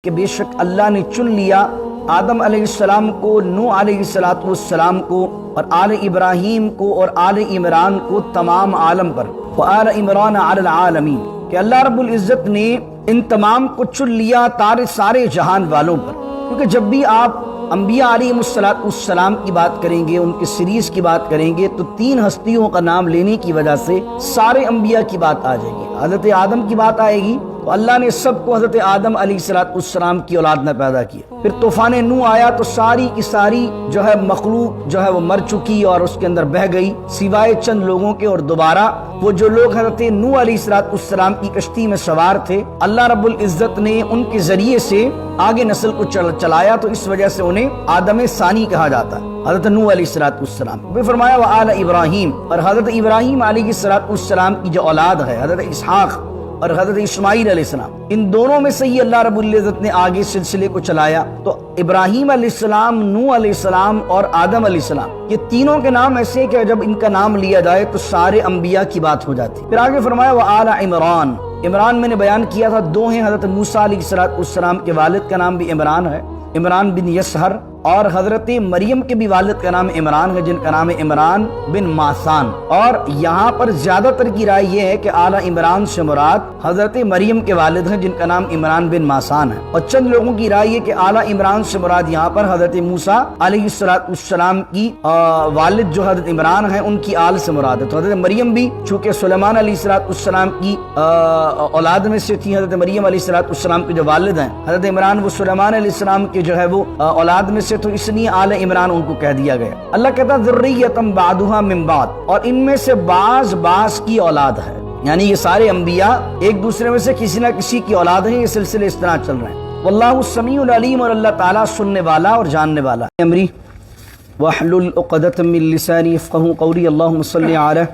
کہ بے شک اللہ نے چن لیا آدم علیہ السلام کو، نوح علیہ السلام کو، اور آل ابراہیم کو اور آل عمران کو تمام عالم پر، وآل عمران علی العالمین، کہ اللہ رب العزت نے ان تمام کو چن لیا سارے جہان والوں پر۔ کیونکہ جب بھی آپ انبیاء علیہ السلام کی بات کریں گے، ان کی سیریز کی بات کریں گے، تو تین ہستیوں کا نام لینے کی وجہ سے سارے انبیاء کی بات آ جائے گی۔ حضرت آدم کی بات آئے گی تو اللہ نے سب کو حضرت آدم علیہ السلام کی اولاد میں پیدا کیا۔ پھر طوفان نوح آیا تو ساری کی ساری جو ہے مخلوق جو ہے وہ مر چکی اور اس کے اندر بہہ گئی، سوائے چند لوگوں کے، اور دوبارہ وہ جو لوگ حضرت نوح علیہ السلام کی کشتی میں سوار تھے، اللہ رب العزت نے ان کے ذریعے سے آگے نسل کو چلایا، تو اس وجہ سے انہیں آدم ثانی کہا جاتا ہے، حضرت نوح علیہ السلام۔ پھر فرمایا وآل ابراہیم، اور حضرت ابراہیم علیہ السلام کی جو اولاد ہے، حضرت اسحاق اور حضرت اسماعیل علیہ السلام، ان دونوں میں سے ہی اللہ رب العزت نے آگے سلسلے کو چلایا۔ تو ابراہیم علیہ السلام، نوح علیہ السلام اور آدم علیہ السلام، یہ تینوں کے نام ایسے کہ جب ان کا نام لیا جائے تو سارے انبیاء کی بات ہو جاتی۔ پھر آگے فرمایا وآل عمران، عمران میں نے بیان کیا تھا دو ہیں، حضرت موسیٰ علیہ السلام کے والد کا نام بھی عمران ہے، عمران بن یسہر، اور حضرت مریم کے بھی والد کا نام عمران ہے، جن کا نام ہے عمران بن ماسان۔ اور یہاں پر زیادہ تر کی رائے یہ ہے کہ اعلیٰ عمران سے مراد حضرت مریم کے والد ہیں، جن کا نام عمران بن ماسان ہے، اور چند لوگوں کی رائے یہ کہ اعلیٰ عمران سے مراد یہاں پر حضرت موسیٰ علیہ السلام کی والد جو حضرت عمران ہیں، ان کی آل سے مراد ہے۔ تو حضرت مریم بھی چونکہ سلیمان علیہ السلام کی اولاد میں سے تھی، حضرت مریم علیہ السلام کے جو والد ہیں حضرت عمران، وہ سلیمان علیہ السلام کے جو ہے وہ اولاد میں سے، تو اس لیے آل عمران ان کو کہہ دیا گیا۔ اللہ کہتا ذریۃ بعضھا من بعض، اور ان میں سے بعض کی اولاد ہے، یعنی یہ سارے انبیاء ایک دوسرے میں سے کسی نہ کسی کی اولاد ہیں، یہ سلسلے اس طرح چل رہے ہیں۔ واللہ السمیع العلیم، اور اللہ تعالیٰ سننے والا اور جاننے والا۔ امری واحلل عقدۃ من لسانی یفقهوا قولی، اللهم صل علی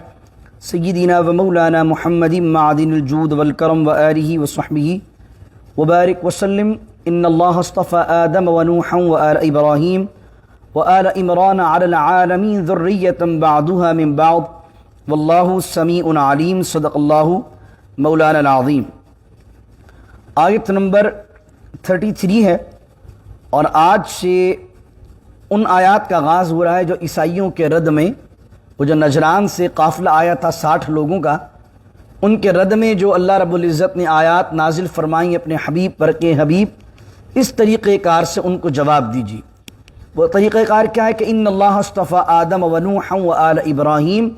سیدنا و مولانا محمد معدن الجود والکرم وآلہ وصحبہ وبارک وسلم۔ ان اللہ اصطفى آدم ونوحا وآل ابراہیم وآل عمران علی العالمین ذریۃ بعضها من بعض واللہ سمیع علیم، صدق اللہ مولانا العظیم۔ آیت نمبر 33 ہے، اور آج سے ان آیات کا آغاز ہو رہا ہے جو عیسائیوں کے رد میں، وہ جو نجران سے قافلہ آیا تھا 60 لوگوں کا، ان کے رد میں جو اللہ رب العزت نے آیات نازل فرمائیں اپنے حبیب پر کہ حبیب اس طریقہ کار سے ان کو جواب دیجیے۔ وہ طریقہ کار کیا ہے کہ ان اللہ اصطفى آدم ونوحا وآل ابراہیم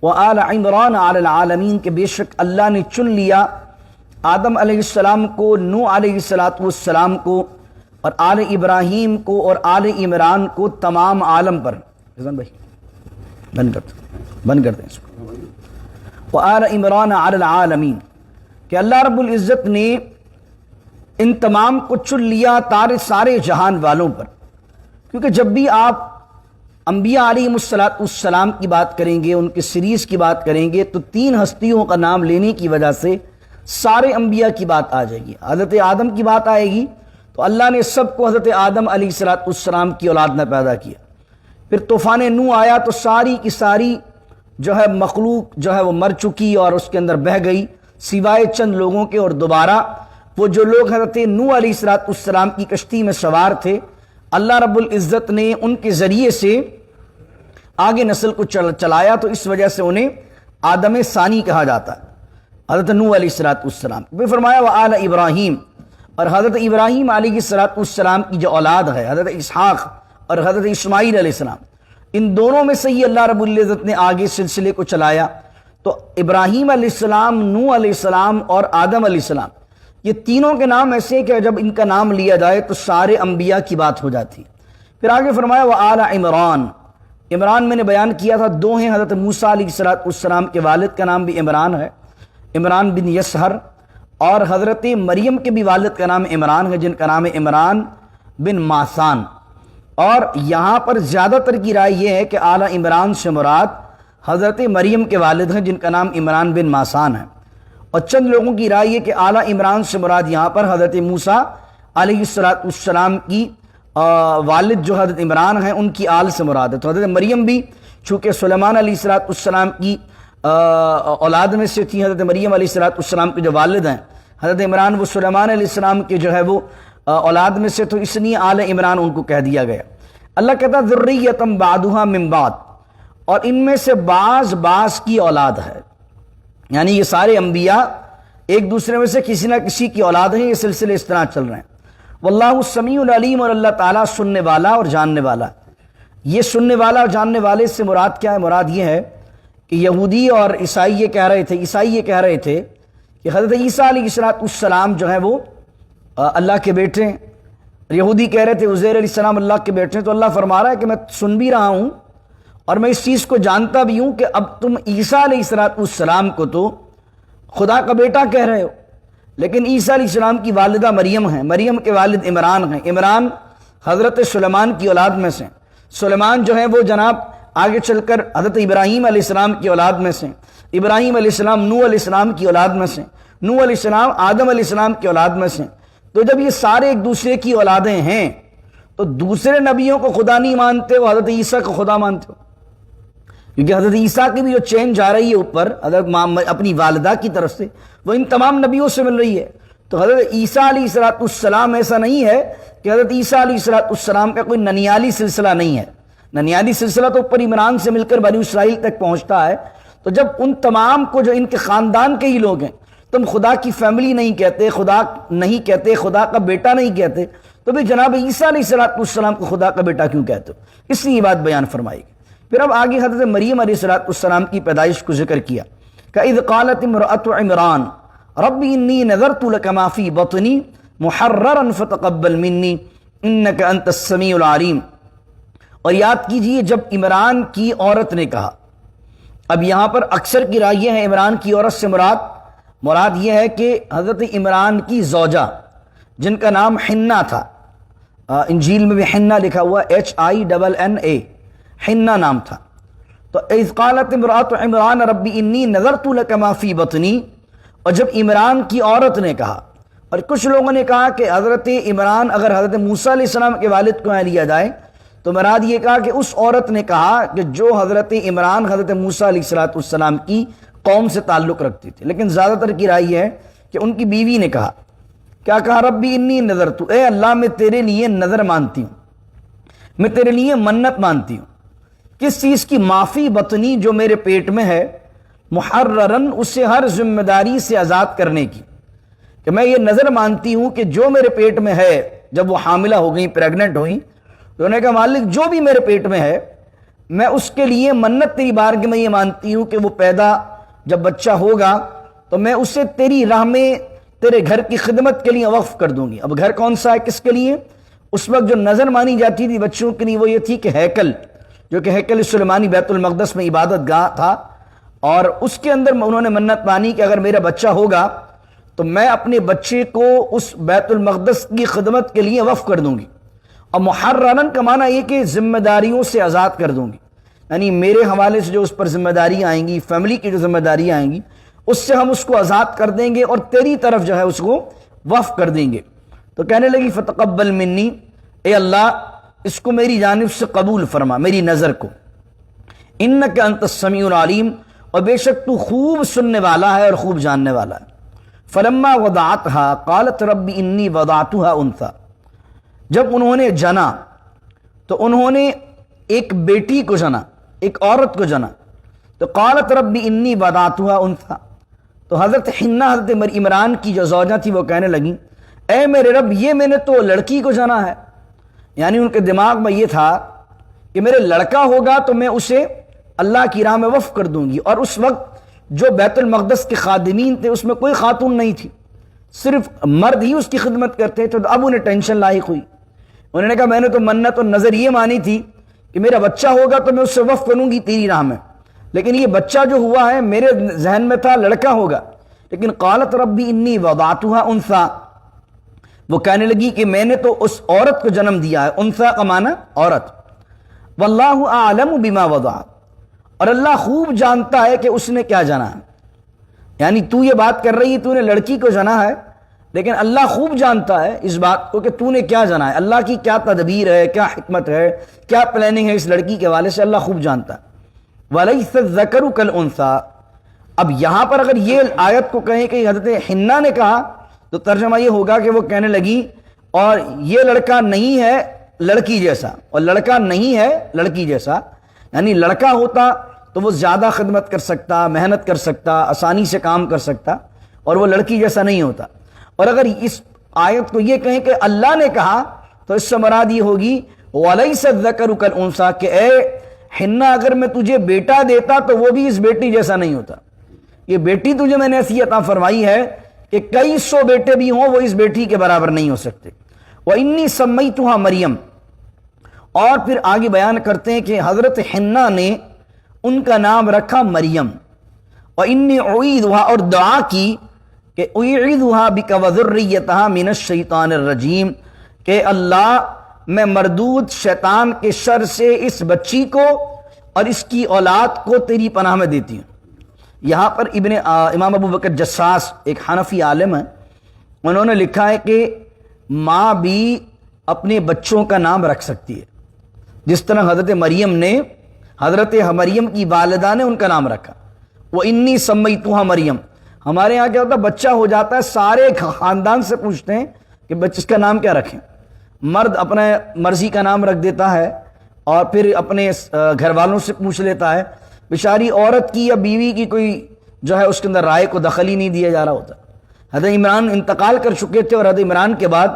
وآل عمران علی العالمین، کہ بے شک اللہ نے چن لیا آدم علیہ السلام کو، نوح علیہ السلام کو، اور آل ابراہیم کو اور آل عمران کو تمام عالم پر۔ بند کرتے ہیں اس کو۔ وآل عمران علی العالمین، کہ اللہ رب العزت نے ان تمام کو چن لیا سارے جہان والوں پر۔ کیونکہ جب بھی آپ انبیاء علیہ السلام کی بات کریں گے، ان کی سیریز کی بات کریں گے، تو تین ہستیوں کا نام لینے کی وجہ سے سارے انبیاء کی بات آ جائے گی۔ حضرت آدم کی بات آئے گی تو اللہ نے سب کو حضرت آدم علیہ السلام کی اولاد میں پیدا کیا۔ پھر طوفان نوح آیا تو ساری کی ساری جو ہے مخلوق جو ہے وہ مر چکی اور اس کے اندر بہہ گئی، سوائے چند لوگوں کے، اور دوبارہ وہ جو لوگ حضرت نوح علیہ السلام کی کشتی میں سوار تھے، اللہ رب العزت نے ان کے ذریعے سے آگے نسل کو چلایا، تو اس وجہ سے انہیں آدم ثانی کہا جاتا ہے، حضرت نوح علیہ السلام۔ پھر فرمایا وآل ابراہیم، اور حضرت ابراہیم علیہ السلام کی جو اولاد ہے، حضرت اسحاق اور حضرت اسماعیل علیہ السلام، ان دونوں میں سے ہی اللہ رب العزت نے آگے سلسلے کو چلایا۔ تو ابراہیم علیہ السلام، نوح علیہ السلام اور آدم علیہ السلام، یہ تینوں کے نام ایسے کہ جب ان کا نام لیا جائے تو سارے انبیاء کی بات ہو جاتی۔ پھر آگے فرمایا وآل عمران، عمران میں نے بیان کیا تھا دو ہیں، حضرت موسیٰ علیہ السلام کے والد کا نام بھی عمران ہے، عمران بن یسہر، اور حضرت مریم کے بھی والد کا نام عمران ہے، جن کا نام ہے عمران بن ماسان۔ اور یہاں پر زیادہ تر کی رائے یہ ہے کہ اعلیٰ عمران سے مراد حضرت مریم کے والد ہیں، جن کا نام عمران بن ماسان ہے، اور چند لوگوں کی رائے یہ کہ اعلیٰ عمران سے مراد یہاں پر حضرت موسیٰ علیہ السلام کی والد جو حضرت عمران ہیں، ان کی آل سے مراد ہے۔ تو حضرت مریم بھی چونکہ سلیمان علیہ السلام کی اولاد میں سے تھی، حضرت مریم علیہ السلام کے جو والد ہیں حضرت عمران، وہ سلیمان علیہ السلام کے جو ہے وہ اولاد میں سے، تو اس لیے آل عمران ان کو کہہ دیا گیا۔ اللہ کہتا ذریۃ بعضھا من بعض، اور ان میں سے بعض کی اولاد ہے، یعنی یہ سارے انبیاء ایک دوسرے میں سے کسی نہ کسی کی اولاد ہیں، یہ سلسلے اس طرح چل رہے ہیں۔ واللہ السمیع العلیم، اور اللہ تعالیٰ سننے والا اور جاننے والا۔ یہ سننے والا اور جاننے والے سے مراد کیا ہے؟ مراد یہ ہے کہ یہودی اور عیسائی یہ کہہ رہے تھے کہ حضرت عیسیٰ علیہ السلام جو ہیں وہ اللہ کے بیٹے ہیں۔ یہودی کہہ رہے تھے عزیر علیہ السلام اللہ کے بیٹے ہیں، تو اللہ فرما رہا ہے کہ میں سن بھی رہا ہوں اور میں اس چیز کو جانتا بھی ہوں کہ اب تم عیسیٰ علیہ السلام کو تو خدا کا بیٹا کہہ رہے ہو، لیکن عیسیٰ علیہ السلام کی والدہ مریم ہیں، مریم کے والد عمران ہیں، عمران حضرت سلیمان کی اولاد میں سے، سلیمان جو ہیں وہ جناب آگے چل کر حضرت ابراہیم علیہ السلام کی اولاد میں سے، ابراہیم علیہ السلام نوح علیہ السلام کی اولاد میں سے، نوح علیہ السلام آدم علیہ السلام کی اولاد میں سے۔ تو جب یہ سارے ایک دوسرے کی اولادیں ہیں تو دوسرے نبیوں کو خدا نہیں مانتے، وہ حضرت عیسیٰ کو خدا مانتے ہو، کیونکہ حضرت عیسیٰ کی بھی جو چین جا رہی ہے اوپر حضرت اپنی والدہ کی طرف سے، وہ ان تمام نبیوں سے مل رہی ہے۔ تو حضرت عیسیٰ علیہ السلام ایسا نہیں ہے کہ حضرت عیسیٰ علیہ السلام کا کوئی ننیالی سلسلہ نہیں ہے، ننیالی سلسلہ تو اوپر عمران سے مل کر بنی اسرائیل تک پہنچتا ہے۔ تو جب ان تمام کو جو ان کے خاندان کے ہی لوگ ہیں تم خدا کی فیملی نہیں کہتے، خدا نہیں کہتے، خدا کا بیٹا نہیں کہتے، تو بھی جناب عیسیٰ علیہ السلام کو خدا کا بیٹا کیوں کہتے ہو؟ اس لیے یہ بات بیان فرمائی گئی۔ پھر اب آگے حضرت مریم علیہ السلام کی پیدائش کو ذکر کیا کہ اذ قالت امرأۃ عمران رب انی نذرت لک ما فی بطنی محررا فتقبل منی انک انت السمیع العلیم۔ اور یاد کیجئے جب عمران کی عورت نے کہا، اب یہاں پر اکثر کی رائے یہ ہے عمران کی عورت سے مراد یہ ہے کہ حضرت عمران کی زوجہ جن کا نام حنہ تھا، انجیل میں بھی حنہ لکھا ہوا HINNA، حنہ نام تھا۔ تو اذ قالت امرأۃ عمران رب انی نذرت لک ما فی بطنی، اور جب عمران کی عورت نے کہا، اور کچھ لوگوں نے کہا کہ حضرت عمران اگر حضرت موسیٰ علیہ السلام کے والد کو لیا جائے تو مراد یہ کہا کہ اس عورت نے کہا کہ جو حضرت عمران حضرت موسیٰ علیہ السلام کی قوم سے تعلق رکھتی تھی، لیکن زیادہ تر کی رائے ہے کہ ان کی بیوی نے کہا، کیا کہا؟ ربی انی نذرت، اے اللہ میں تیرے لیے نظر مانتی ہوں، میں تیرے لیے منت مانتی ہوں، کس چیز کی؟ معافی بطنی، جو میرے پیٹ میں ہے، محررن، اسے ہر ذمہ داری سے آزاد کرنے کی، کہ میں یہ نظر مانتی ہوں کہ جو میرے پیٹ میں ہے، جب وہ حاملہ ہو گئی، پریگننٹ ہوئی، تو انہوں نے کہا مالک جو بھی میرے پیٹ میں ہے میں اس کے لیے منت تیری بارگاہ میں یہ مانتی ہوں کہ وہ پیدا جب بچہ ہوگا تو میں اسے تیری راہ میں تیرے گھر کی خدمت کے لیے وقف کر دوں گی۔ اب گھر کون سا ہے، کس کے لیے؟ اس وقت جو نظر مانی جاتی تھی بچوں کے لیے وہ یہ تھی کہ ہیکل، جو کہ ہیکل سلیمانی بیت المقدس میں عبادت گاہ تھا، اور اس کے اندر انہوں نے منت مانی کہ اگر میرا بچہ ہوگا تو میں اپنے بچے کو اس بیت المقدس کی خدمت کے لیے وقف کر دوں گی۔ اور محررن کا معنی یہ کہ ذمہ داریوں سے آزاد کر دوں گی، یعنی میرے حوالے سے جو اس پر ذمہ داریاں آئیں گی، فیملی کی جو ذمہ داریاں آئیں گی، اس سے ہم اس کو آزاد کر دیں گے اور تیری طرف جو ہے اس کو وقف کر دیں گے۔ تو کہنے لگی فتقبل منی، اے اللہ اس کو میری جانب سے قبول فرما، میری نظر کو، انک انت السمیع العلیم، اور بے شک تو خوب سننے والا ہے اور خوب جاننے والا ہے۔ فلما وضعتها قالت رب انی وضعتها انثى، جب انہوں نے جنا تو انہوں نے ایک بیٹی کو جنا، ایک عورت کو جنا، تو قالت رب انی وضعتها انثى، تو حضرت حنہ حضرت عمران کی جو زوجہ تھی وہ کہنے لگیں اے میرے رب یہ میں نے تو لڑکی کو جنا ہے، یعنی ان کے دماغ میں یہ تھا کہ میرے لڑکا ہوگا تو میں اسے اللہ کی راہ میں وقف کر دوں گی، اور اس وقت جو بیت المقدس کے خادمین تھے اس میں کوئی خاتون نہیں تھی، صرف مرد ہی اس کی خدمت کرتے تھے۔ تو اب انہیں ٹینشن لاحق ہوئی، انہوں نے کہا میں نے تو منت اور نظر یہ مانی تھی کہ میرا بچہ ہوگا تو میں اس سے وقف کروں گی تیری راہ میں، لیکن یہ بچہ جو ہوا ہے میرے ذہن میں تھا لڑکا ہوگا، لیکن قالت ربی انی وضعتها انثى، وہ کہنے لگی کہ میں نے تو اس عورت کو جنم دیا ہے، انثى کا معنی عورت، واللہ اعلم بما وضعت، اور اللہ خوب جانتا ہے کہ اس نے کیا جنا ہے، یعنی تو یہ بات کر رہی ہے تو نے لڑکی کو جنا ہے، لیکن اللہ خوب جانتا ہے اس بات کو کہ تو نے کیا جنا ہے، اللہ کی کیا تدبیر ہے، کیا حکمت ہے، کیا پلاننگ ہے اس لڑکی کے حوالے سے، اللہ خوب جانتا ہے۔ وَلَيْسَ الذَّكَرُ كَالْأُنثَىٰ، اب یہاں پر اگر یہ آیت کو کہیں کہ حضرت حنہ نے کہا تو ترجمہ یہ ہوگا کہ وہ کہنے لگی اور یہ لڑکا نہیں ہے لڑکی جیسا اور لڑکا نہیں ہے لڑکی جیسا، یعنی لڑکا ہوتا تو وہ زیادہ خدمت کر سکتا، محنت کر سکتا، آسانی سے کام کر سکتا، اور وہ لڑکی جیسا نہیں ہوتا۔ اور اگر اس آیت کو یہ کہیں کہ اللہ نے کہا تو اس سے مراد یہ ہوگی وَلَيْسَ الذَّكَرُ كَالْأُنثَىٰ کہ اے حنا اگر میں تجھے بیٹا دیتا تو وہ بھی اس بیٹی جیسا نہیں ہوتا۔ یہ بیٹی تجھے میں نے ایسی عطا فرمائی ہے کہ کئی سو بیٹے بھی ہوں وہ اس بیٹی کے برابر نہیں ہو سکتے۔ وَإِنِّي سَمَّيْتُهَا مریم، اور پھر آگے بیان کرتے ہیں کہ حضرت حنا نے ان کا نام رکھا مریم۔ وَإِنِّي أُعِيذُهَا، اور دعا کی کہ أُعِيذُهَا بِكَ وَذُرِّيَّتَهَا مِنَ الشَّيْطَانِ الرَّجِيمِ کہ اللہ میں مردود شیطان کے شر سے اس بچی کو اور اس کی اولاد کو تیری پناہ میں دیتی ہوں۔ یہاں پر امام ابو بکر جساس ایک حنفی عالم ہیں، انہوں نے لکھا ہے کہ ماں بھی اپنے بچوں کا نام رکھ سکتی ہے، جس طرح حضرت مریم نے، حضرت مریم کی والدہ نے ان کا نام رکھا۔ وَإِنِّي سَمَّيْتُهَا مریم، ہمارے یہاں کیا ہوتا ہے بچہ ہو جاتا ہے سارے خاندان سے پوچھتے ہیں کہ بچے اس کا نام کیا رکھیں۔ مرد اپنے مرضی کا نام رکھ دیتا ہے اور پھر اپنے گھر والوں سے پوچھ لیتا ہے، بیچاری عورت کی یا بیوی کی کوئی جو ہے اس کے اندر رائے کو دخل ہی نہیں دیا جا رہا ہوتا۔ حضرت عمران انتقال کر چکے تھے اور حضرت عمران کے بعد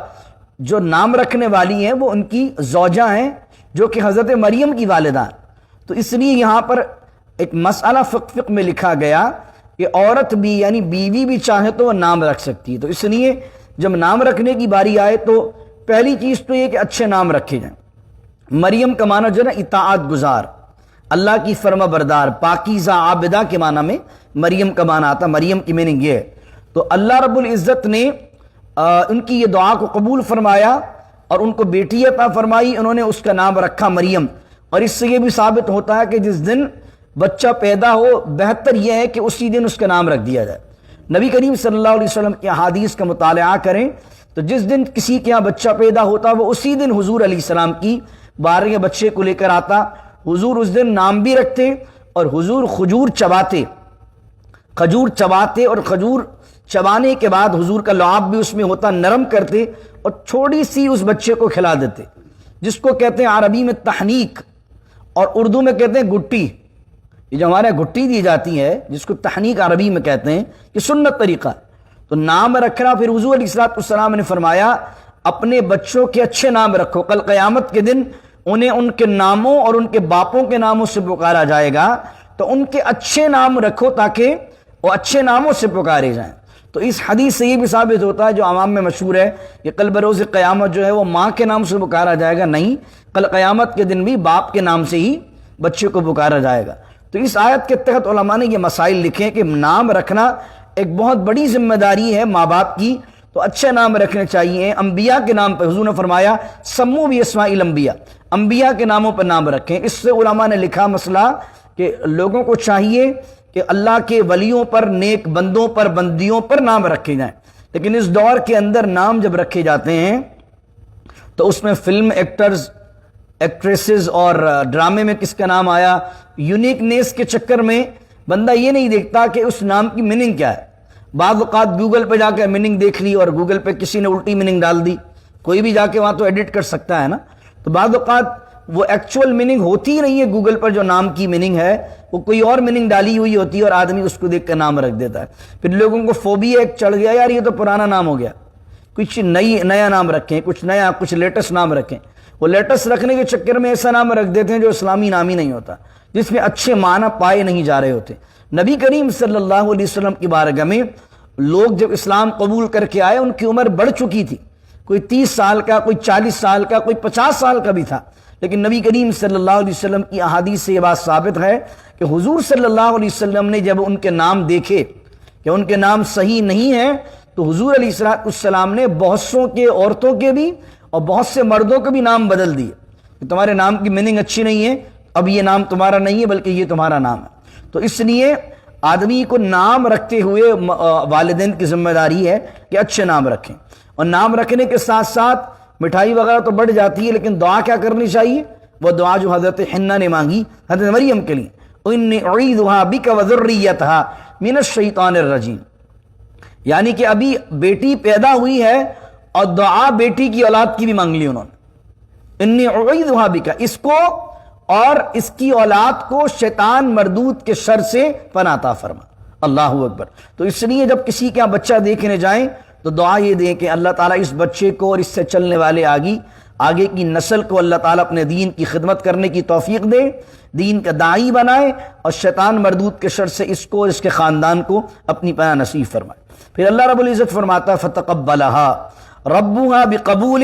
جو نام رکھنے والی ہیں وہ ان کی زوجہ ہیں جو کہ حضرت مریم کی والدہ ہیں۔ تو اس لیے یہاں پر ایک مسئلہ فقہ میں لکھا گیا کہ عورت بھی یعنی بیوی بھی چاہے تو وہ نام رکھ سکتی ہے۔ تو اس لیے جب نام رکھنے کی باری آئے تو پہلی چیز تو یہ کہ اچھے نام رکھے جائیں۔ مریم کا معنی جو ہے نا اطاعت گزار، اللہ کی فرما بردار، پاکیزہ عابدہ کے معنی میں مریم کا معنی آتا۔ مریم کی میننگ یہ ہے۔ تو اللہ رب العزت نے ان کی یہ دعا کو قبول فرمایا اور ان کو بیٹی عطا فرمائی، انہوں نے اس کا نام رکھا مریم۔ اور اس سے یہ بھی ثابت ہوتا ہے کہ جس دن بچہ پیدا ہو بہتر یہ ہے کہ اسی دن اس کا نام رکھ دیا جائے۔ نبی کریم صلی اللہ علیہ وسلم کی احادیث کا مطالعہ کریں تو جس دن کسی کے یہاں بچہ پیدا ہوتا وہ اسی دن حضور علیہ السلام کی بارگاہ بچے کو لے کر آتا، حضور اس دن نام بھی رکھتے اور حضور کھجور چباتے اور کھجور چبانے کے بعد حضور کا لعاب بھی اس میں ہوتا، نرم کرتے اور تھوڑی سی اس بچے کو کھلا دیتے، جس کو کہتے ہیں عربی میں تحنیک اور اردو میں کہتے ہیں گٹی۔ یہ جو ہمارے گٹی دی جاتی ہے جس کو تحنیک عربی میں کہتے ہیں، یہ سنت طریقہ ہے۔ تو نام رکھنا، پھر حضور علیہ السلام نے فرمایا اپنے بچوں کے اچھے نام رکھو، کل قیامت کے دن انہیں ان کے ناموں اور ان کے باپوں کے ناموں سے پکارا جائے گا، تو ان کے اچھے نام رکھو تاکہ وہ اچھے ناموں سے پکارے جائیں۔ تو اس حدیث سے یہ بھی ثابت ہوتا ہے جو عوام میں مشہور ہے کہ کل بروز قیامت جو ہے وہ ماں کے نام سے پکارا جائے گا، نہیں، کل قیامت کے دن بھی باپ کے نام سے ہی بچے کو پکارا جائے گا۔ تو اس آیت کے تحت علماء نے یہ مسائل لکھے کہ نام رکھنا ایک بہت بڑی ذمہ داری ہے ماں باپ کی، تو اچھے نام رکھنے چاہیے۔ انبیاء کے نام پر حضور نے فرمایا سمو باسماء الانبیاء، انبیاء کے ناموں پر نام رکھیں۔ اس سے علماء نے لکھا مسئلہ کہ لوگوں کو چاہیے کہ اللہ کے ولیوں پر، نیک بندوں پر، بندیوں پر نام رکھے جائیں، لیکن اس دور کے اندر نام جب رکھے جاتے ہیں تو اس میں فلم ایکٹرز، ایکٹریسز اور ڈرامے میں کس کا نام آیا، یونیکنیس کے چکر میں بندہ یہ نہیں دیکھتا کہ اس نام کی میننگ کیا ہے۔ بعض اوقات گوگل پہ جا کے میننگ دیکھ لی اور گوگل پہ کسی نے الٹی میننگ ڈال دی، کوئی بھی جا کے وہاں تو ایڈٹ کر سکتا ہے نا، تو بعض اوقات وہ ایکچوئل میننگ ہوتی ہی نہیں ہے، گوگل پر جو نام کی میننگ ہے وہ کوئی اور میننگ ڈالی ہوئی ہوتی ہے اور آدمی اس کو دیکھ کر نام رکھ دیتا ہے۔ پھر لوگوں کو فوبیا ایک چڑھ گیا، یار یہ تو پرانا نام ہو گیا، کچھ نیا نام رکھیں، کچھ نیا، کچھ لیٹسٹ نام رکھیں۔ وہ لیٹسٹ رکھنے کے چکر میں ایسا نام رکھ دیتے ہیں جو اسلامی نام ہی نہیں ہوتا، جس میں اچھے معنی پائے نہیں جا رہے ہوتے۔ نبی کریم صلی اللہ علیہ وسلم کی بارگاہ میں لوگ جب اسلام قبول کر کے آئے ان کی عمر بڑھ چکی تھی، کوئی 30 سال کا، کوئی 40 سال کا، کوئی 50 سال کا بھی تھا، لیکن نبی کریم صلی اللہ علیہ وسلم کی احادیث سے یہ بات ثابت ہے کہ حضور صلی اللہ علیہ وسلم نے جب ان کے نام دیکھے کہ ان کے نام صحیح نہیں ہیں تو حضور علیہ السلام نے بہت سوں کے عورتوں کے بھی اور بہت سے مردوں کے بھی نام بدل دیے کہ تمہارے نام کی میننگ اچھی نہیں ہے، اب یہ نام تمہارا نہیں ہے بلکہ یہ تمہارا نام ہے۔ تو اس لیے آدمی کو نام رکھتے ہوئے والدین کی ذمہ داری ہے کہ اچھے نام رکھیں، اور نام رکھنے کے ساتھ ساتھ مٹھائی وغیرہ تو بڑھ جاتی ہے، لیکن دعا کیا کرنی چاہیے؟ وہ دعا جو حضرت حنا نے مانگی حضرت مریم کے لیے، اِنِّی أُعِیذُهَا بِکَ وَذُرِّیَّتَهَا مِنَ الشَّیطَانِ الرَّجِیمِ، یعنی کہ ابھی بیٹی پیدا ہوئی ہے اور دعا بیٹی کی اولاد کی بھی مانگ لی انہوں نے، انی اعیذھا بک، اس کو اور اس کی اولاد کو شیطان مردود کے شر سے پناہ عطا فرما۔ اللہ اکبر۔ تو اس لیے جب کسی کا بچہ دیکھنے جائیں تو دعا یہ دیں کہ اللہ تعالیٰ اس بچے کو اور اس سے چلنے والے آگے کی نسل کو اللہ تعالیٰ اپنے دین کی خدمت کرنے کی توفیق دے، دین کا داعی بنائے، اور شیطان مردود کے شر سے اس کو اور اس کے خاندان کو اپنی پناہ نصیب فرمائے۔ پھر اللہ رب العزت فرماتا ہے فَتَقَبَّلَهَا رَبُّهَا بِقَبُولٍ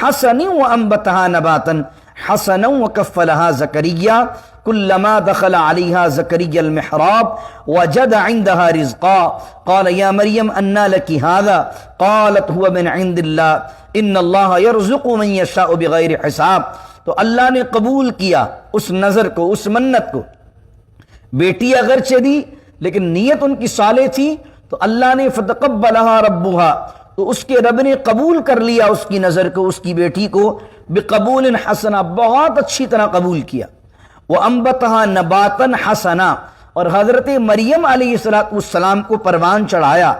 حَسَنٍ وَأَنبَتَهَا نَبَاتًا حَسَنًا وَكَفَّلَهَا زَكَرِيَّا كُلَّمَا دَخَلَ عَلَيْهَا زَكَرِيَّا الْمِحْرَابَ وَجَدَ عِندَهَا رِزْقًا قَالَ يَا مَرْيَمُ أَنَّىٰ لَكِ هَٰذَا قَالَتْ هُوَ مِنْ عِندِ اللَّهِ إِنَّ اللَّهَ يَرْزُقُ مَن يَشَاءُ بِغَيْرِ حِسَاب۔ تو اللہ نے قبول کیا اس نظر کو، اس منت کو۔ بیٹی اگرچہ دی لیکن نیت ان کی صالح تھی، تو اللہ نے فتقبلها ربها، تو اس کے رب نے قبول کر لیا اس کی نظر کو، اس کی بیٹی کو، بقبول حسنا، بہت اچھی طرح قبول کیا۔ وَأَنبَتَهَا نَبَاتًا حَسَنًا، اور حضرت مریم علیہ السلام کو پروان چڑھایا،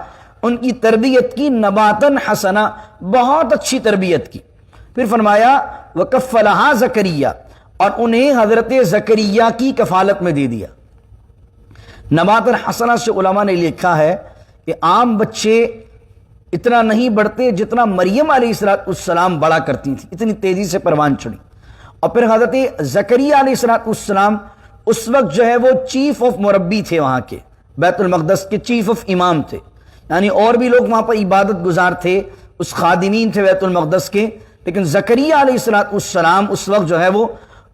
ان کی تربیت کی، نباتاً حسنا، بہت اچھی تربیت کی۔ پھر فرمایا وَكَفَّلَهَا زَكَرِيَّا، اور انہیں حضرت زکریا کی کفالت میں دے دیا۔ نباتاً حسنا سے علماء نے لکھا ہے کہ عام بچے اتنا نہیں بڑھتے جتنا مریم علیہ السلام بڑا کرتی تھی، اتنی تیزی سے پروان چڑھی۔ اور پھر حضرت زکریا علیہ السلام اس وقت جو ہے وہ چیف آف مربی تھے، وہاں کے بیت المقدس کے چیف آف امام تھے، یعنی اور بھی لوگ وہاں پر عبادت گزار تھے، اس خادمین تھے بیت المقدس کے، لیکن زکریا علیہ السلام اس وقت جو ہے وہ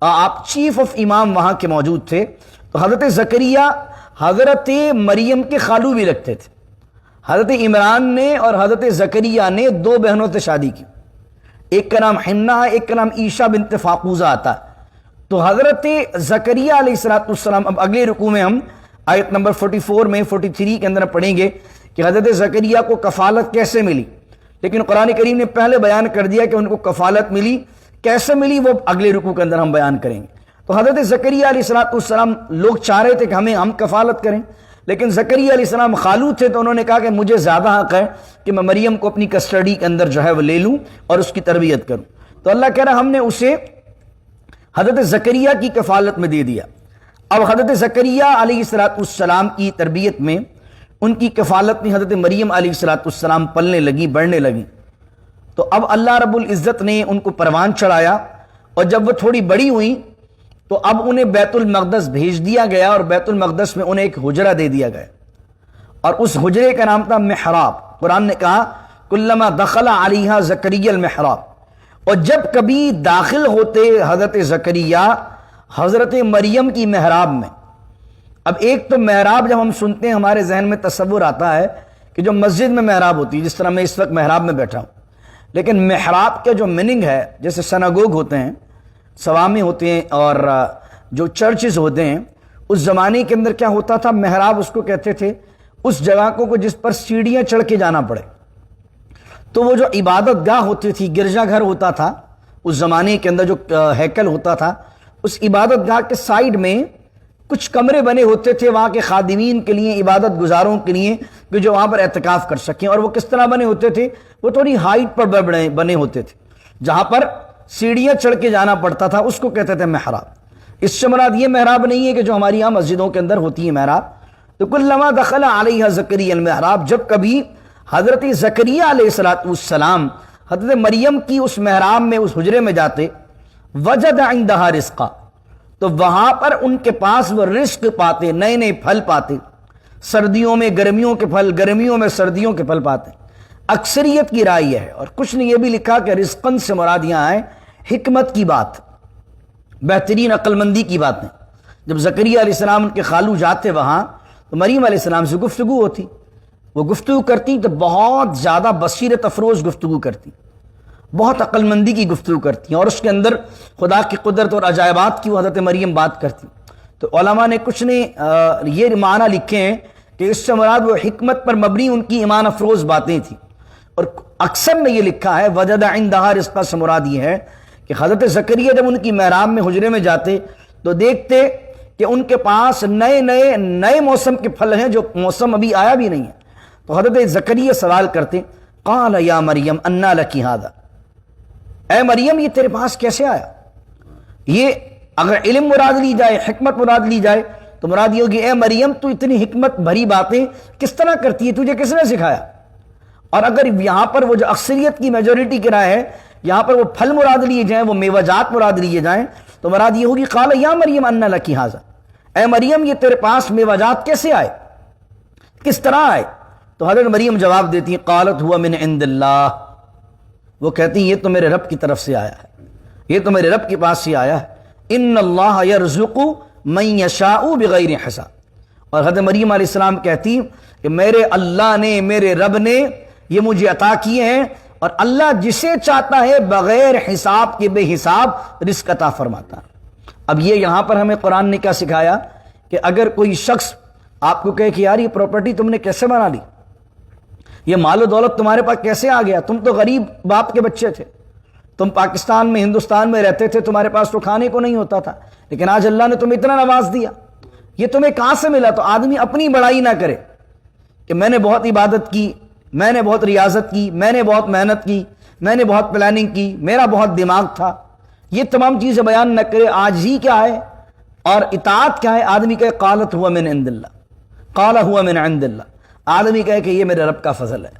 آپ چیف آف امام وہاں کے موجود تھے۔ تو حضرت زکریا حضرت مریم کے خالو بھی لگتے تھے۔ حضرت عمران نے اور حضرت زکریا نے دو بہنوں سے شادی کی، ایک کا نام حنہ ہے، ایک کا نام عیشہ بنت فاقوزہ آتا ہے۔ تو حضرت زکریا علیہ السلام، اب اگلے رکوع میں ہم آیت نمبر 44 میں 43 کے اندر پڑھیں گے کہ حضرت زکریا کو کفالت کیسے ملی، لیکن قرآن کریم نے پہلے بیان کر دیا کہ ان کو کفالت ملی، کیسے ملی وہ اگلے رکوع کے اندر ہم بیان کریں گے۔ تو حضرت زکریا علیہ السلام لوگ چاہ رہے تھے کہ ہم کفالت کریں، لیکن زکریا علیہ السلام خالو تھے، تو انہوں نے کہا کہ مجھے زیادہ حق ہے کہ میں مریم کو اپنی کسٹڈی کے اندر جو ہے وہ لے لوں اور اس کی تربیت کروں۔ تو اللہ کہہ رہا ہم نے اسے حضرت زکریا کی کفالت میں دے دیا۔ اب حضرت زکریا علیہ السلام کی تربیت میں، ان کی کفالت میں حضرت مریم علیہ السلام پلنے لگی، بڑھنے لگی۔ تو اب اللہ رب العزت نے ان کو پروان چڑھایا، اور جب وہ تھوڑی بڑی ہوئیں تو اب انہیں بیت المقدس بھیج دیا گیا، اور بیت المقدس میں انہیں ایک حجرہ دے دیا گیا، اور اس حجرے کا نام تھا محراب۔ قرآن نے کہا کلما دخل علیہا زکریا المحراب، اور جب کبھی داخل ہوتے حضرت زکریا حضرت مریم کی محراب میں۔ اب ایک تو محراب جب ہم سنتے ہیں ہمارے ذہن میں تصور آتا ہے کہ جو مسجد میں محراب ہوتی ہے، جس طرح میں اس وقت محراب میں بیٹھا ہوں، لیکن محراب کا جو میننگ ہے، جیسے سناگوگ ہوتے ہیں، سوامع ہوتے ہیں، اور جو چرچز ہوتے ہیں، اس زمانے کے اندر کیا ہوتا تھا، محراب اس کو کہتے تھے اس جگہ کو جس پر سیڑھیاں چڑھ کے جانا پڑے۔ تو وہ جو عبادت گاہ ہوتی تھی، گرجا گھر ہوتا تھا اس زمانے کے اندر، جو ہیکل ہوتا تھا، اس عبادت گاہ کے سائیڈ میں کچھ کمرے بنے ہوتے تھے وہاں کے خادمین کے لیے، عبادت گزاروں کے لیے، کہ جو وہاں پر اعتکاف کر سکیں۔ اور وہ کس طرح بنے ہوتے تھے، وہ تھوڑی ہائٹ پر بنے ہوتے تھے، جہاں پر سیڑھیاں چڑھ کے جانا پڑتا تھا، اس کو کہتے تھے محراب۔ اس سے مراد یہ محراب نہیں ہے کہ جو ہماری یہاں مسجدوں کے اندر ہوتی ہے محراب۔ تو کلما دخل علیہ زکریا المحراب، جب کبھی حضرت زکریا علیہ السلام حضرت مریم کی اس محراب میں، اس حجرے میں جاتے، وجد عندها رزقا، تو وہاں پر ان کے پاس وہ رزق پاتے، نئے نئے پھل پاتے، سردیوں میں گرمیوں کے پھل، گرمیوں میں سردیوں کے پھل پاتے۔ اکثریت کی رائے یہ ہے، اور کچھ نے یہ بھی لکھا کہ رزقن سے مراد یہاں ہے حکمت کی بات، بہترین عقل مندی کی باتیں۔ جب زکریا علیہ السلام ان کے خالو جاتے وہاں، تو مریم علیہ السلام سے گفتگو ہوتی، وہ گفتگو کرتی تو بہت زیادہ بصیرت افروز گفتگو کرتی، بہت عقل مندی کی گفتگو کرتی ہیں، اور اس کے اندر خدا کی قدرت اور عجائبات کی وہ حضرت مریم بات کرتی۔ تو علماء نے کچھ نے یہ معنی لکھے ہیں کہ اس سے مراد وہ حکمت پر مبنی ان کی ایمان افروز باتیں تھیں، اور اکثر نے یہ لکھا ہے وجد عندها رزقا سے مراد یہ ہے کہ حضرت زکریا جب ان کی محراب میں، حجرے میں جاتے تو دیکھتے کہ ان کے پاس نئے موسم کے پھل ہیں، جو موسم ابھی آیا بھی نہیں ہے۔ تو حضرت زکریا سوال کرتے قال یا مریم انا لکی ھذا، اے مریم یہ تیرے پاس کیسے آیا؟ یہ اگر علم مراد لی جائے، حکمت مراد لی جائے تو مراد یہ ہوگی اے مریم تو اتنی حکمت بھری باتیں کس طرح کرتی ہے، تجھے کس نے سکھایا؟ اور اگر یہاں پر وہ جو اکثریت کی میجورٹی کی رائے ہے، یہاں پر وہ پھل مراد لیے جائیں، وہ میوہ جات مراد لیے جائیں تو مراد یہ ہوگی قال یا مریم انا لکی ھذا، اے مریم یہ تیرے پاس میوہ جات کیسے آئے، کس طرح آئے؟ تو حضرت مریم جواب دیتی ہیں قالت ہوا من عند اللہ، وہ کہتی ہیں یہ تو میرے رب کی طرف سے آیا ہے، یہ تو میرے رب کے پاس سے آیا ہے، ان اللہ یرزق من یشاء بغیر حساب۔ اور حضرت مریم علیہ السلام کہتی کہ میرے اللہ نے، میرے رب نے یہ مجھے عطا کیے ہیں، اور اللہ جسے چاہتا ہے بغیر حساب کے بے حساب رزق عطا فرماتا ہے۔ اب یہ یہاں پر ہمیں قرآن نے کیا سکھایا کہ اگر کوئی شخص آپ کو کہے کہ یار یہ پراپرٹی تم نے کیسے بنا لی، یہ مال و دولت تمہارے پاس کیسے آ گیا، تم تو غریب باپ کے بچے تھے، تم پاکستان میں ہندوستان میں رہتے تھے، تمہارے پاس تو کھانے کو نہیں ہوتا تھا، لیکن آج اللہ نے تمہیں اتنا نواز دیا، یہ تمہیں کہاں سے ملا؟ تو آدمی اپنی بڑائی نہ کرے کہ میں نے بہت عبادت کی، میں نے بہت ریاضت کی، میں نے بہت محنت کی، میں نے بہت پلاننگ کی، میرا بہت دماغ تھا، یہ تمام چیزیں بیان نہ کرے۔ آج ہی کیا ہے اور اطاعت کیا ہے؟ آدمی کہے قالت ہوا من عند اللہ، قال ہوا من عند اللہ، آدمی کہے کہ یہ میرے رب کا فضل ہے،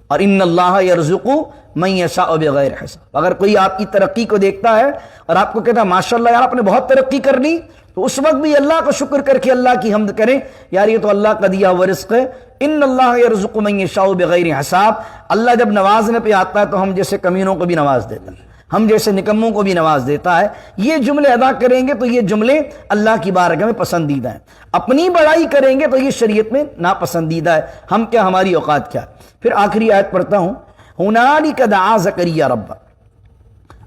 اور ان اللہ یرزق من یشاء بغیر حساب۔ اگر کوئی آپ کی ترقی کو دیکھتا ہے اور آپ کو کہتا ہے ماشاءاللہ یار آپ نے بہت ترقی کر لی، تو اس وقت بھی اللہ کا شکر کر کے اللہ کی حمد کریں، یار یہ تو اللہ کا دیا ہوا رزق ہے، ان اللہ یرزق من یشاء بغیر حساب۔ اللہ جب نوازنے پہ آتا ہے تو ہم جیسے کمینوں کو بھی نواز دیتا ہے، ہم جیسے نکموں کو بھی نواز دیتا ہے۔ یہ جملے ادا کریں گے تو یہ جملے اللہ کی بارگاہ میں پسندیدہ ہیں، اپنی بڑائی کریں گے تو یہ شریعت میں ناپسندیدہ ہے۔ ہم کیا، ہماری اوقات کیا؟ پھر آخری آیت پڑھتا ہوں، ہنالک دعا زکریا رب،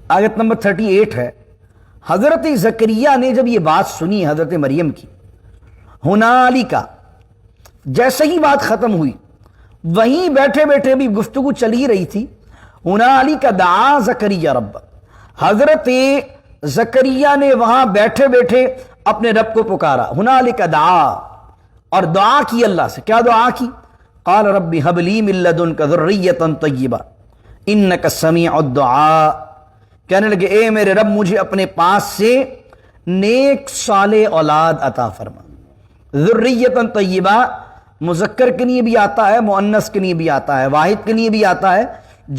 آیت نمبر 38 ہے۔ حضرت زکریا نے جب یہ بات سنی حضرت مریم کی، ہنالک، جیسے ہی بات ختم ہوئی وہیں بیٹھے بیٹھے بھی گفتگو چل ہی رہی تھی، ہنالک دعا زکریا رب، حضرت زکریا نے وہاں بیٹھے بیٹھے اپنے رب کو پکارا، ہنالک دعا، اور دعا کی اللہ سے۔ کیا دعا کی؟ قال رب هب لي من لدنك ذرية طيبة انك سميع الدعاء، کہنے لگے اے میرے رب مجھے اپنے پاس سے نیک صالح اولاد عطا فرما۔ ذریۃ طیبہ مذکر کے لیے بھی آتا ہے، مؤنث کے لیے بھی آتا ہے، واحد کے لیے بھی آتا ہے،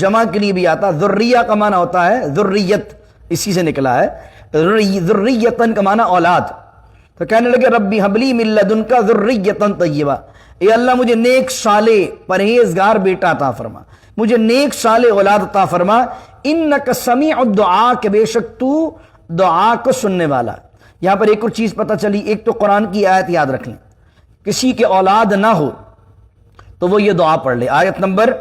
جمع کے لیے بھی آتا ہے۔ ذریہ کا معنی ہوتا ہے ذریت، اسی سے نکلا ہے، ذریۃ کا معنی اولاد۔ تو کہنے لگے ربی ہب لی من لدنک ذریۃ طیبہ، اے اللہ مجھے نیک صالح پرہیزگار بیٹا عطا فرما، مجھے نیک صالح اولاد عطا فرما، انک سمیع الدعاء، کہ بے شک تو دعا کو سننے والا۔ یہاں پر ایک اور چیز پتہ چلی، ایک تو قرآن کی آیت یاد رکھ لیں، کسی کے اولاد نہ ہو تو وہ یہ دعا پڑھ لے۔ آیت نمبر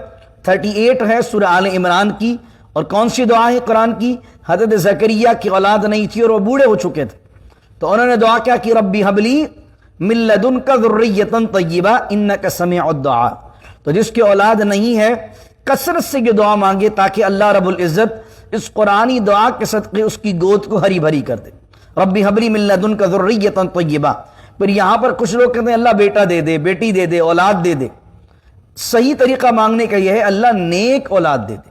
38 ہے سورہ آل عمران کی، اور کون سی دعا ہے قرآن کی؟ حضرت زکریا کی اولاد نہیں تھی اور وہ بوڑھے ہو چکے تھے، تو انہوں نے دعا کیا کی؟ ربی حب لی من لدنک ذریۃ طیبہ انک سمیع الدعاء۔ تو جس کی اولاد نہیں ہے کثرت سے یہ دعا مانگے تاکہ اللہ رب العزت اس قرآنی دعا کے صدقے اس کی گود کو ہری بھری کر دے۔ ربی حب لی من لدنک ذریۃ طیبہ۔ پھر یہاں پر کچھ لوگ کہتے ہیں اللہ بیٹا دے دے، بیٹی دے دے، اولاد دے دے۔ صحیح طریقہ مانگنے کا یہ ہے اللہ نیک اولاد دے دے،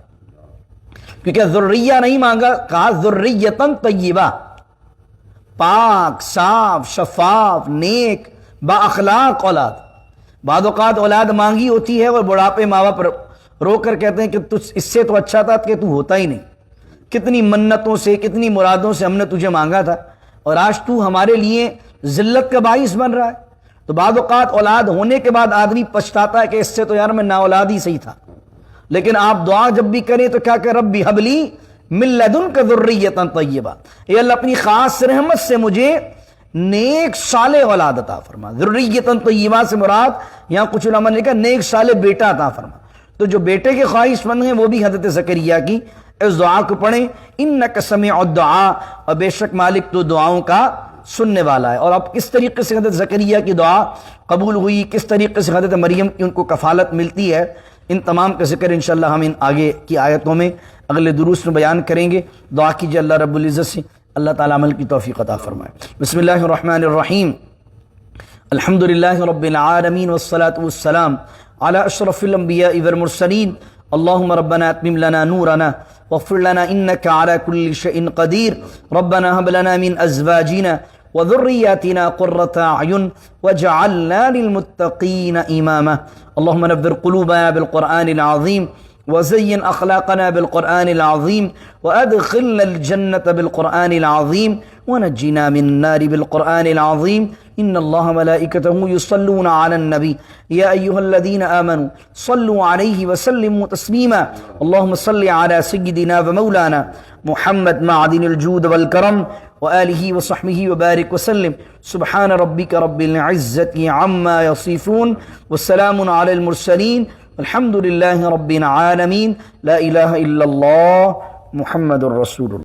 کیونکہ ذریہ نہیں مانگا، کہا ذریۃ طیبہ، پاک، صاف، شفاف، نیک، با اخلاق اولاد۔ بعض اوقات اولاد مانگی ہوتی ہے اور بڑھاپے ماں باپ رو کر کہتے ہیں کہ تجھ اس سے تو اچھا تھا کہ تو ہوتا ہی نہیں، کتنی منتوں سے کتنی مرادوں سے ہم نے تجھے مانگا تھا اور آج تو ہمارے لیے ذلت کا باعث بن رہا ہے۔ تو بعض اوقات اولاد ہونے کے بعد آدمی پچھتاتا ہے کہ اس سے تو یار میں نا اولاد ہی صحیح تھا۔ لیکن آپ دعا جب بھی کریں تو کیا کہ ربی حب لی من لدنک ذریۃ طیبہ، اے اللہ اپنی خاص رحمت سے مجھے نیک صالح اولاد عطا فرما۔ ذریۃ طیبہ سے مراد یہاں کچھ علماء نے کہا نیک صالح بیٹا عطا فرما۔ تو جو بیٹے کے خواہش مند ہیں وہ بھی حضرت زکریا کی اس دعا کو پڑھیں، انک سمیع الدعاء، اور بے شک مالک تو دعاؤں کا سننے والا ہے۔ اور اب کس طریقے سے حضرت زکریا کی دعا قبول ہوئی، کس طریقے سے حضرت مریم کی ان کو کفالت ملتی ہے، ان تمام کا ذکر انشاءاللہ ہم ان آگے کی آیتوں میں اگلے دروس میں بیان کریں گے۔ دعا کیجیے اللہ رب العزت سے اللہ تعالیٰ عمل کی توفیق عطا فرمائے۔ بسم اللہ الرحمن الرحیم، الحمد للہ رب العالمین والصلاة والسلام علی اشرف الانبیاء والمرسلین اللهم ربنا اتمم لنا نورنا واغفر لنا انك على كل شيء قدير ربنا هب لنا من ازواجنا وذرياتنا قرة اعين واجعلنا للمتقين اماما اللهم نور قلوبنا بالقرآن العظيم وزين اخلاقنا بالقرآن العظيم وادخلنا الجنة بالقرآن العظيم ونجنا من النار بالقرآن العظيم ان الله ملائكته يصلون على النبي يا ايها الذين آمنوا صلوا عليه وسلموا تسليما اللهم صل على سيدنا ومولانا محمد معدن الجود والكرم وآله وصحبه وبارك وسلم سبحان ربك رب العزة عما يصفون والسلام على المرسلين الحمد لله رب العالمين لا إله إلا الله محمد رسول الله